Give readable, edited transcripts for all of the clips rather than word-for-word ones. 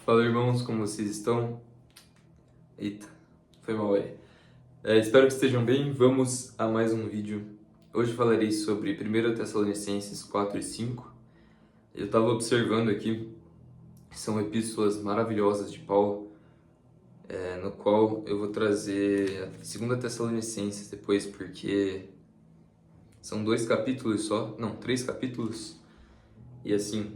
Fala, irmãos, como vocês estão? Eita, foi mal aí. Espero que estejam bem. Vamos a mais um vídeo. Hoje falarei sobre 1 Tessalonicenses 4 e 5. Eu estava observando aqui, são epístolas maravilhosas de Paulo, no qual eu vou trazer a 2 Tessalonicenses depois, porque são 2 capítulos só, não, 3 capítulos, e assim,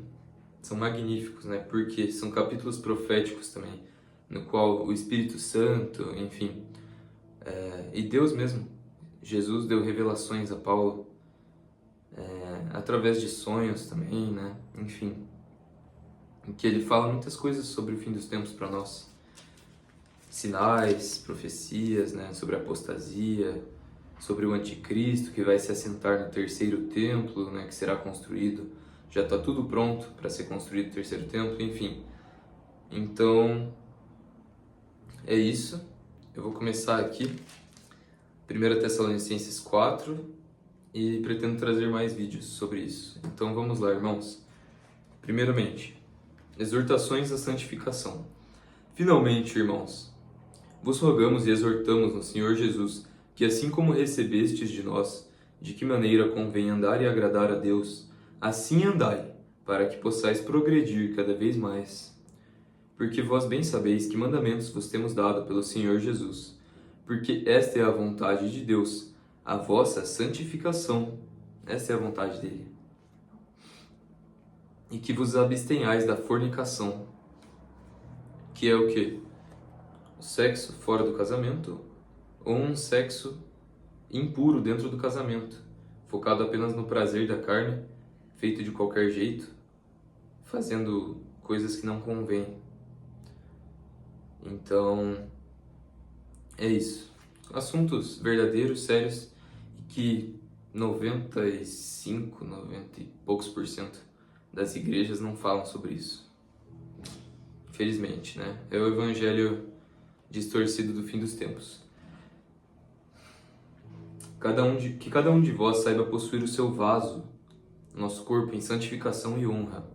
são magníficos, né? Porque são capítulos proféticos também, no qual o Espírito Santo, enfim, e Deus mesmo, Jesus deu revelações a Paulo, através de sonhos também, né? Enfim, em que ele fala muitas coisas sobre o fim dos tempos para nós. Sinais, profecias, né? Sobre a apostasia, sobre o anticristo que vai se assentar no terceiro templo, né? Que será construído. Já está tudo pronto para ser construído o terceiro templo, enfim. Então, é isso. Eu vou começar aqui, 1 Tessalonicenses 4, e pretendo trazer mais vídeos sobre isso. Então vamos lá, irmãos. Primeiramente, exortações à santificação. Finalmente, irmãos, vos rogamos e exortamos no Senhor Jesus que, assim como recebestes de nós, de que maneira convém andar e agradar a Deus, assim andai, para que possais progredir cada vez mais. Porque vós bem sabeis que mandamentos vos temos dado pelo Senhor Jesus, porque esta é a vontade de Deus, a vossa santificação. Esta é a vontade dele. E que vos abstenhais da fornicação, que é o quê? O sexo fora do casamento, ou um sexo impuro dentro do casamento, focado apenas no prazer da carne, feito de qualquer jeito, fazendo coisas que não convêm. Então, é isso. Assuntos verdadeiros, sérios, e que 95, 90 e poucos por cento das igrejas não falam sobre isso. Infelizmente, né? É o evangelho distorcido do fim dos tempos. Que cada um de vós saiba possuir o seu vaso, nosso corpo, em santificação e honra,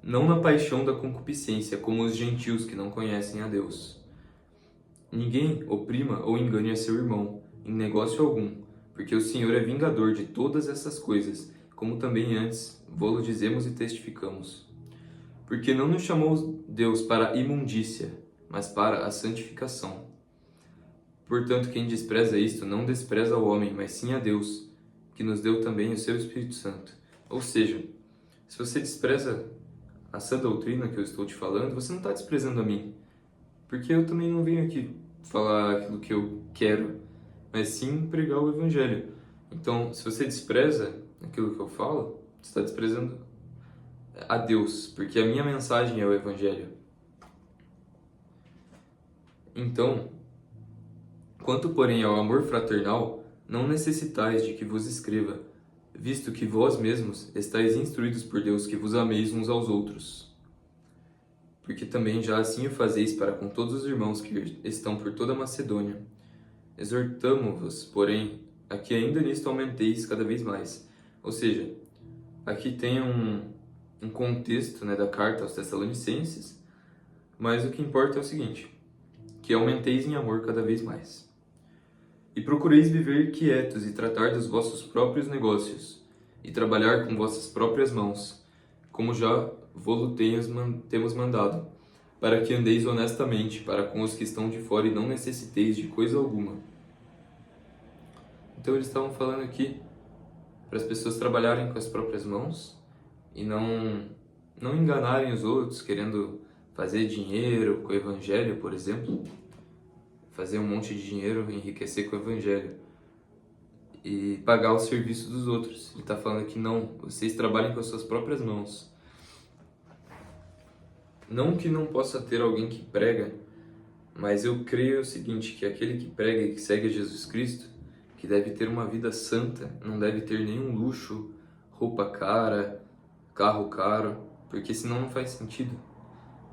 não na paixão da concupiscência, como os gentios que não conhecem a Deus. Ninguém oprima ou engane a seu irmão, em negócio algum, porque o Senhor é vingador de todas essas coisas, como também antes vô-lo dizemos e testificamos. Porque não nos chamou Deus para a imundícia, mas para a santificação. Portanto, quem despreza isto não despreza o homem, mas sim a Deus, que nos deu também o seu Espírito Santo. Ou seja, se você despreza a sã doutrina que eu estou te falando, você não está desprezando a mim. Porque eu também não venho aqui falar aquilo que eu quero, mas sim pregar o Evangelho. Então, se você despreza aquilo que eu falo, você está desprezando a Deus, porque a minha mensagem é o Evangelho. Então, quanto porém ao amor fraternal, não necessitais de que vos escreva, visto que vós mesmos estáis instruídos por Deus que vos ameis uns aos outros. Porque também já assim o fazeis para com todos os irmãos que estão por toda a Macedônia. Exortamo-vos, porém, a que ainda nisto aumenteis cada vez mais. Ou seja, aqui tem um contexto, né, da carta aos Tessalonicenses, mas o que importa é o seguinte, que aumenteis em amor cada vez mais. E procureis viver quietos e tratar dos vossos próprios negócios, e trabalhar com vossas próprias mãos, como já vô-lo temos mandado, para que andeis honestamente para com os que estão de fora e não necessiteis de coisa alguma. Então eles estavam falando aqui para as pessoas trabalharem com as próprias mãos e não enganarem os outros, querendo fazer dinheiro com o evangelho, por exemplo, fazer um monte de dinheiro, enriquecer com o evangelho e pagar o serviço dos outros. Ele está falando aqui, não, vocês trabalhem com as suas próprias mãos. Não que não possa ter alguém que prega, mas eu creio o seguinte, que aquele que prega e que segue Jesus Cristo, que deve ter uma vida santa, não deve ter nenhum luxo, roupa cara, carro caro, porque senão não faz sentido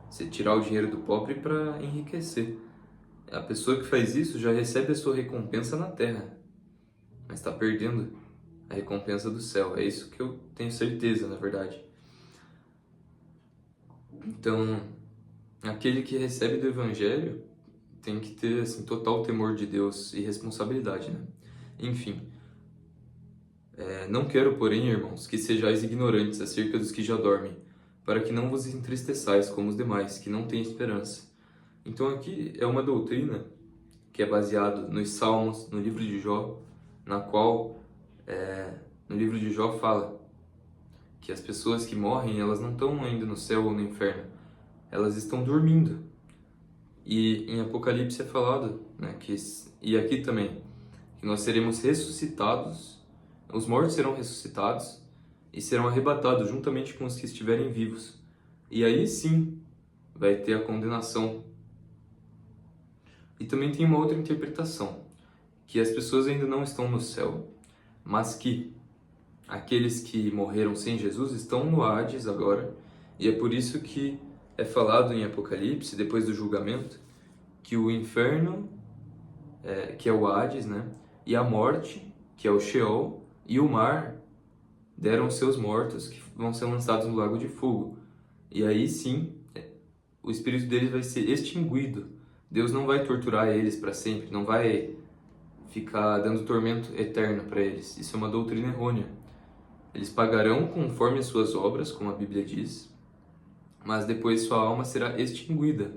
você tirar o dinheiro do pobre para enriquecer. A pessoa que faz isso já recebe a sua recompensa na terra, mas está perdendo a recompensa do céu. É isso que eu tenho certeza, na verdade. Então, aquele que recebe do Evangelho tem que ter assim, total temor de Deus e responsabilidade, né? Enfim, não quero, porém, irmãos, que sejais ignorantes acerca dos que já dormem, para que não vos entristeçais como os demais, que não têm esperança. Então aqui é uma doutrina que é baseado nos Salmos, no livro de Jó, na qual no livro de Jó fala que as pessoas que morrem, elas não estão ainda no céu ou no inferno, elas estão dormindo. E em Apocalipse é falado, né, e aqui também, que nós seremos ressuscitados, os mortos serão ressuscitados e serão arrebatados juntamente com os que estiverem vivos. E aí sim vai ter a condenação. E também tem uma outra interpretação, que as pessoas ainda não estão no céu, mas que aqueles que morreram sem Jesus estão no Hades agora, e é por isso que é falado em Apocalipse, depois do julgamento, que o inferno, que é o Hades, né, e a morte, que é o Sheol, e o mar deram seus mortos, que vão ser lançados no lago de fogo. E aí sim, o espírito deles vai ser extinguido. Deus não vai torturar eles para sempre, não vai ficar dando tormento eterno para eles. Isso é uma doutrina errônea. Eles pagarão conforme as suas obras, como a Bíblia diz, mas depois sua alma será extinguida.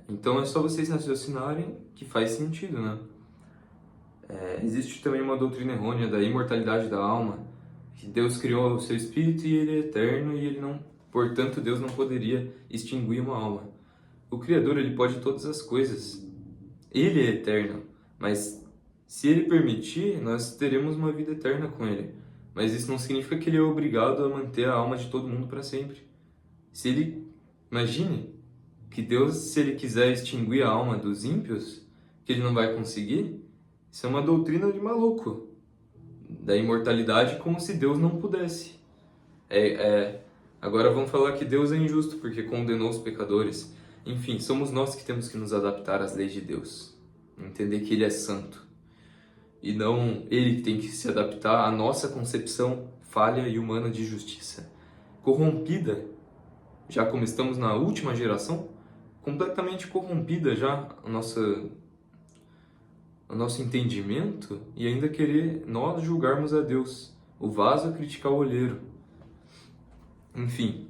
Então é só vocês raciocinarem que faz sentido, né? Existe também uma doutrina errônea da imortalidade da alma, que Deus criou o seu espírito e ele é eterno e ele não, portanto, Deus não poderia extinguir uma alma. O Criador, ele pode todas as coisas. Ele é eterno, mas se ele permitir, nós teremos uma vida eterna com ele. Mas isso não significa que ele é obrigado a manter a alma de todo mundo para sempre. Se ele, imagine que Deus, se ele quiser extinguir a alma dos ímpios, que ele não vai conseguir, isso é uma doutrina de maluco, da imortalidade, como se Deus não pudesse. Agora vamos falar que Deus é injusto porque condenou os pecadores. Enfim, somos nós que temos que nos adaptar às leis de Deus, entender que Ele é santo. E não Ele que tem que se adaptar à nossa concepção falha e humana de justiça. Corrompida, já como estamos na última geração, completamente corrompida já o nosso entendimento, e ainda querer nós julgarmos a Deus, o vaso a criticar o olheiro. Enfim,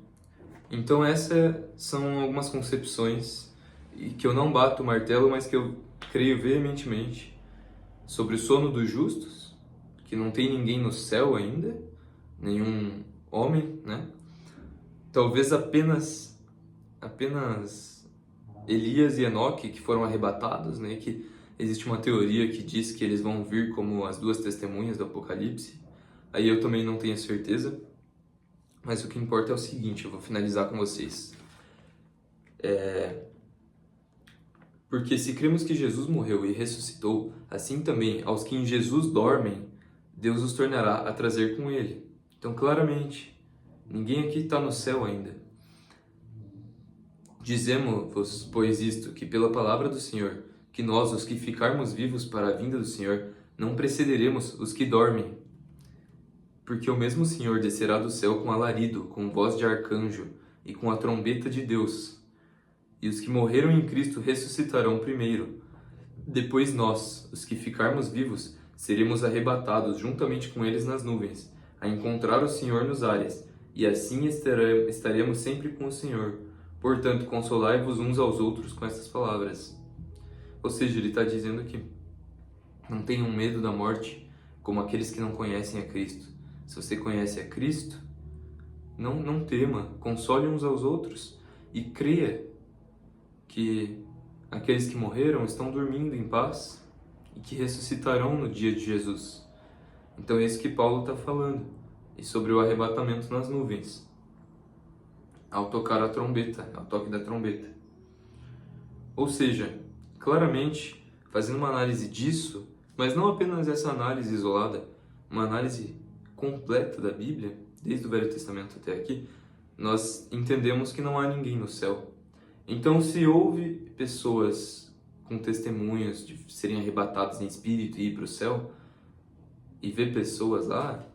então essas são algumas concepções e que eu não bato o martelo, mas que eu creio veementemente sobre o sono dos justos, que não tem ninguém no céu ainda, nenhum homem, né? Talvez apenas Elias e Enoque que foram arrebatados, né? Que existe uma teoria que diz que eles vão vir como as duas testemunhas do Apocalipse. Aí eu também não tenho certeza. Mas o que importa é o seguinte, eu vou finalizar com vocês. Porque se cremos que Jesus morreu e ressuscitou, assim também aos que em Jesus dormem, Deus os tornará a trazer com ele. Então, claramente, ninguém aqui está no céu ainda. Dizemos-vos, pois isto, que pela palavra do Senhor, que nós, os que ficarmos vivos para a vinda do Senhor, não precederemos os que dormem. Porque o mesmo Senhor descerá do céu com alarido, com voz de arcanjo e com a trombeta de Deus. E os que morreram em Cristo ressuscitarão primeiro. Depois nós, os que ficarmos vivos, seremos arrebatados juntamente com eles nas nuvens, a encontrar o Senhor nos ares, e assim estaremos sempre com o Senhor. Portanto, consolai-vos uns aos outros com essas palavras. Ou seja, ele está dizendo que não tenham medo da morte como aqueles que não conhecem a Cristo. Se você conhece a Cristo, não tema, console uns aos outros e creia que aqueles que morreram estão dormindo em paz e que ressuscitarão no dia de Jesus. Então é isso que Paulo está falando. E sobre o arrebatamento nas nuvens, ao tocar a trombeta, ao toque da trombeta. Ou seja, claramente, fazendo uma análise disso, mas não apenas essa análise isolada, uma análise completa da Bíblia, desde o Velho Testamento até aqui, nós entendemos que não há ninguém no céu. Então, se houve pessoas com testemunhos de serem arrebatadas em espírito e ir para o céu, e ver pessoas lá,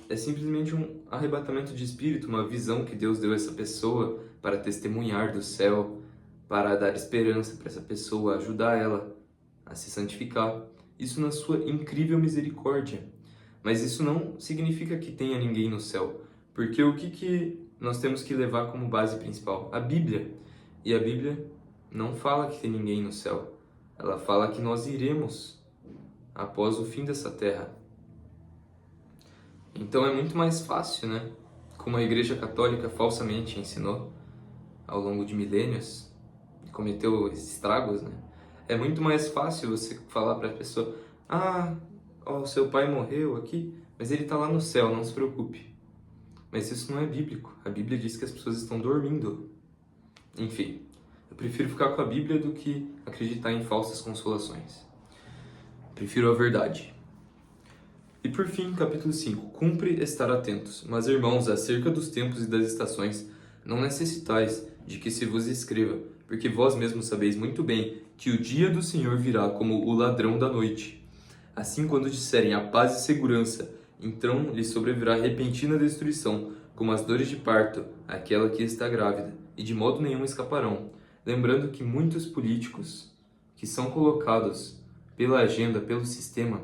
é simplesmente um arrebatamento de espírito, uma visão que Deus deu a essa pessoa para testemunhar do céu, para dar esperança para essa pessoa, ajudar ela a se santificar. Isso na sua incrível misericórdia. Mas isso não significa que tenha ninguém no céu, porque o que nós temos que levar como base principal? A Bíblia. E a Bíblia não fala que tem ninguém no céu. Ela fala que nós iremos após o fim dessa terra. Então é muito mais fácil, né? Como a Igreja Católica falsamente ensinou ao longo de milênios, e cometeu esses estragos, né? É muito mais fácil você falar para a pessoa: ah, ó, seu pai morreu aqui, mas ele está lá no céu, não se preocupe. Mas isso não é bíblico. A Bíblia diz que as pessoas estão dormindo. Enfim, eu prefiro ficar com a Bíblia do que acreditar em falsas consolações. Prefiro a verdade. E por fim, capítulo 5. Cumpre estar atentos. Mas, irmãos, acerca dos tempos e das estações, não necessitais de que se vos escreva, porque vós mesmos sabeis muito bem que o dia do Senhor virá como o ladrão da noite. Assim, quando disserem a paz e segurança, então lhe sobrevirá repentina destruição, como as dores de parto, aquela que está grávida, e de modo nenhum escaparão. Lembrando que muitos políticos que são colocados pela agenda, pelo sistema,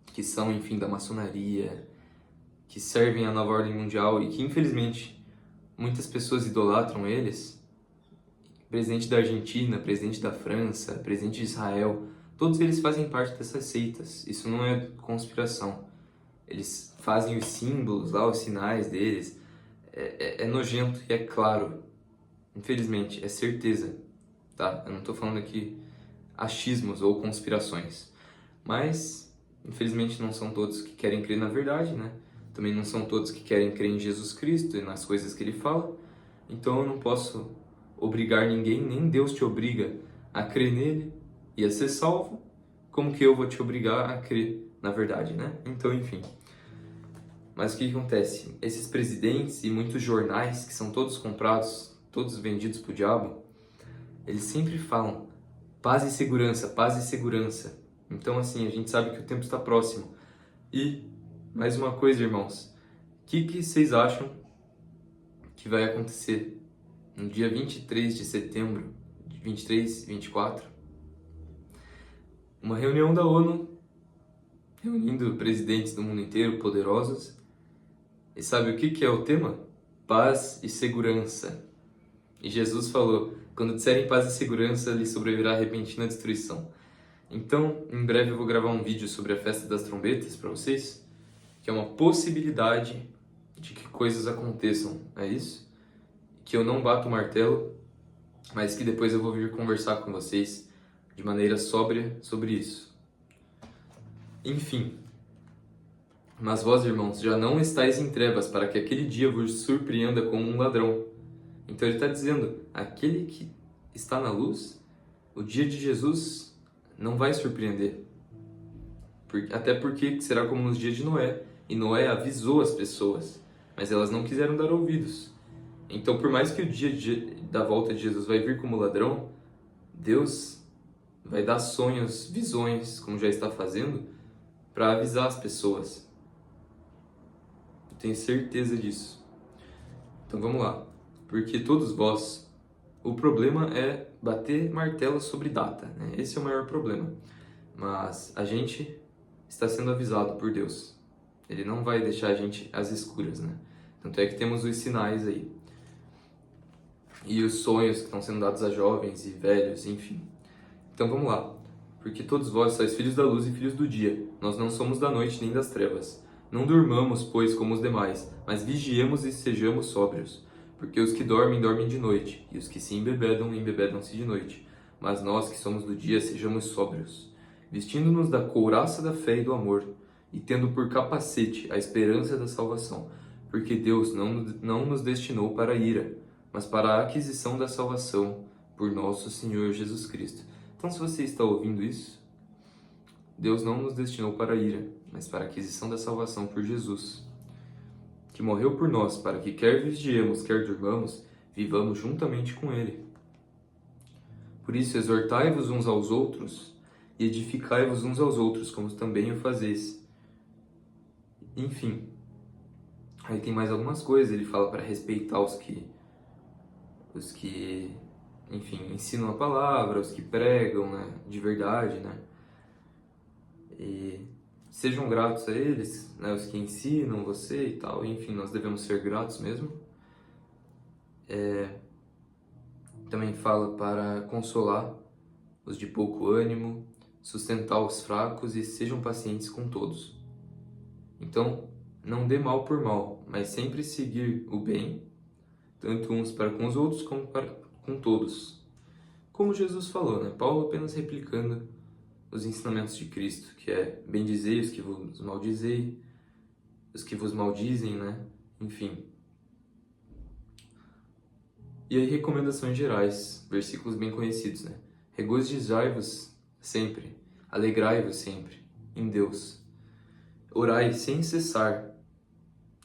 que são, enfim, da maçonaria, que servem à nova ordem mundial e que, infelizmente, muitas pessoas idolatram eles, presidente da Argentina, presidente da França, presidente de Israel, todos eles fazem parte dessas seitas. Isso não é conspiração. Eles fazem os símbolos lá, os sinais deles. É nojento e é claro. Infelizmente, é certeza. Tá? Eu não estou falando aqui achismos ou conspirações. Mas, infelizmente, não são todos que querem crer na verdade, né? Também não são todos que querem crer em Jesus Cristo e nas coisas que Ele fala. Então eu não posso obrigar ninguém, nem Deus te obriga a crer nele e a ser salvo, como que eu vou te obrigar a crer na verdade, né? Então, enfim. Mas o que acontece? Esses presidentes e muitos jornais, que são todos comprados, todos vendidos pro diabo, eles sempre falam paz e segurança, paz e segurança. Então, assim, a gente sabe que o tempo está próximo. E, mais uma coisa, irmãos, o que vocês acham que vai acontecer no dia 23 de setembro, 23, 24? Uma reunião da ONU, reunindo presidentes do mundo inteiro, poderosos. E sabe o que é o tema? Paz e segurança. E Jesus falou: quando disserem paz e segurança, lhe sobrevirá repentina destruição. Então, em breve eu vou gravar um vídeo sobre a festa das trombetas para vocês, que é uma possibilidade de que coisas aconteçam, é isso? Que eu não bato o martelo, mas que depois eu vou vir conversar com vocês de maneira sóbria sobre isso. Enfim, mas vós, irmãos, já não estáis em trevas para que aquele dia vos surpreenda como um ladrão. Então ele está dizendo, aquele que está na luz, o dia de Jesus não vai surpreender. Até porque será como nos dias de Noé. E Noé avisou as pessoas, mas elas não quiseram dar ouvidos. Então, por mais que o dia da volta de Jesus vai vir como ladrão, Deus vai dar sonhos, visões, como já está fazendo, para avisar as pessoas. Eu tenho certeza disso. Então vamos lá. Porque todos vós, o problema é bater martelo sobre data, né? Esse é o maior problema. Mas a gente está sendo avisado por Deus. Ele não vai deixar a gente às escuras, né? Tanto é que temos os sinais aí. E os sonhos que estão sendo dados a jovens e velhos, enfim. Então vamos lá. Porque todos vós sois filhos da luz e filhos do dia. Nós não somos da noite nem das trevas. Não durmamos, pois, como os demais, mas vigiemos e sejamos sóbrios. Porque os que dormem, dormem de noite, e os que se embebedam, embebedam-se de noite. Mas nós que somos do dia, sejamos sóbrios, vestindo-nos da couraça da fé e do amor, e tendo por capacete a esperança da salvação. Porque Deus não nos destinou para a ira, mas para a aquisição da salvação por nosso Senhor Jesus Cristo. Então, se você está ouvindo isso, Deus não nos destinou para a ira, mas para a aquisição da salvação por Jesus, que morreu por nós, para que quer vigiemos, quer durmamos, vivamos juntamente com Ele. Por isso, exortai-vos uns aos outros e edificai-vos uns aos outros, como também o fazeis. Enfim, Aí tem mais algumas coisas, ele fala para respeitar os que, enfim, ensinam a palavra, os que pregam, né, de verdade, né? E sejam gratos a eles, né, os que ensinam você e tal, enfim, nós devemos ser gratos mesmo. Também fala para consolar os de pouco ânimo, sustentar os fracos e sejam pacientes com todos. Então, não dê mal por mal, mas sempre seguir o bem, tanto uns para com os outros como para com todos. Como Jesus falou, né? Paulo apenas replicando os ensinamentos de Cristo, que é bendizei os que vos maldizei, os que vos maldizem, né? Enfim. E aí, recomendações gerais, versículos bem conhecidos, né? Regozijai-vos sempre, alegrai-vos sempre em Deus. Orai sem cessar,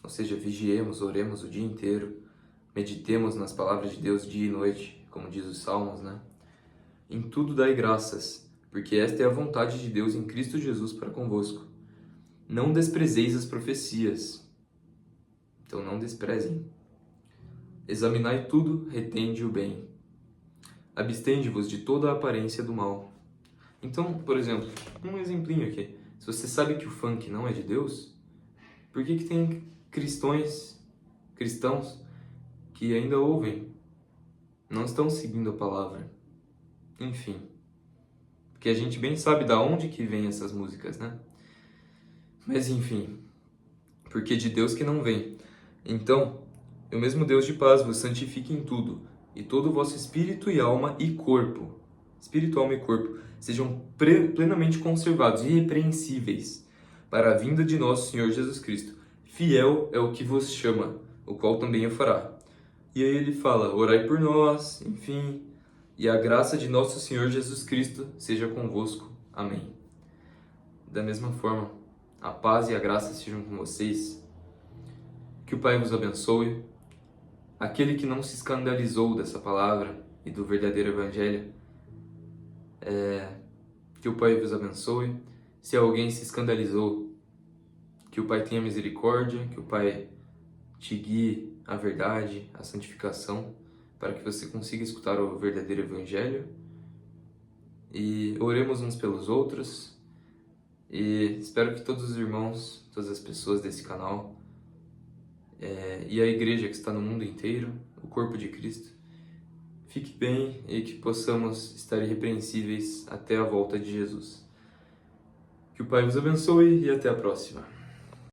ou seja, vigiemos, oremos o dia inteiro, meditemos nas palavras de Deus dia e noite, como diz os Salmos, né? Em tudo dai graças, porque esta é a vontade de Deus em Cristo Jesus para convosco. Não desprezeis as profecias. Então não desprezem. Examinai tudo, retende o bem. Abstende-vos de toda a aparência do mal. Então, por exemplo, um exemplinho aqui. Se você sabe que o funk não é de Deus, por que tem cristãos que ainda ouvem? Não estão seguindo a palavra. Enfim. Porque a gente bem sabe da onde que vem essas músicas, né? Mas enfim. Porque de Deus que não vem. Então, o mesmo Deus de paz vos santifique em tudo, e todo o vosso espírito e alma e corpo, sejam plenamente conservados, irrepreensíveis, para a vinda de nosso Senhor Jesus Cristo. Fiel é o que vos chama, o qual também o fará. E aí ele fala, orai por nós, enfim, e a graça de nosso Senhor Jesus Cristo seja convosco. Amém. Da mesma forma, a paz e a graça sejam com vocês. Que o Pai vos abençoe. Aquele que não se escandalizou dessa palavra e do verdadeiro Evangelho, que o Pai vos abençoe. Se alguém se escandalizou, que o Pai tenha misericórdia, que o Pai te guie à verdade, à santificação, para que você consiga escutar o verdadeiro Evangelho. E oremos uns pelos outros. E espero que todos os irmãos, todas as pessoas desse canal, e a igreja que está no mundo inteiro, o corpo de Cristo, fique bem e que possamos estar irrepreensíveis até a volta de Jesus. Que o Pai vos abençoe e até a próxima.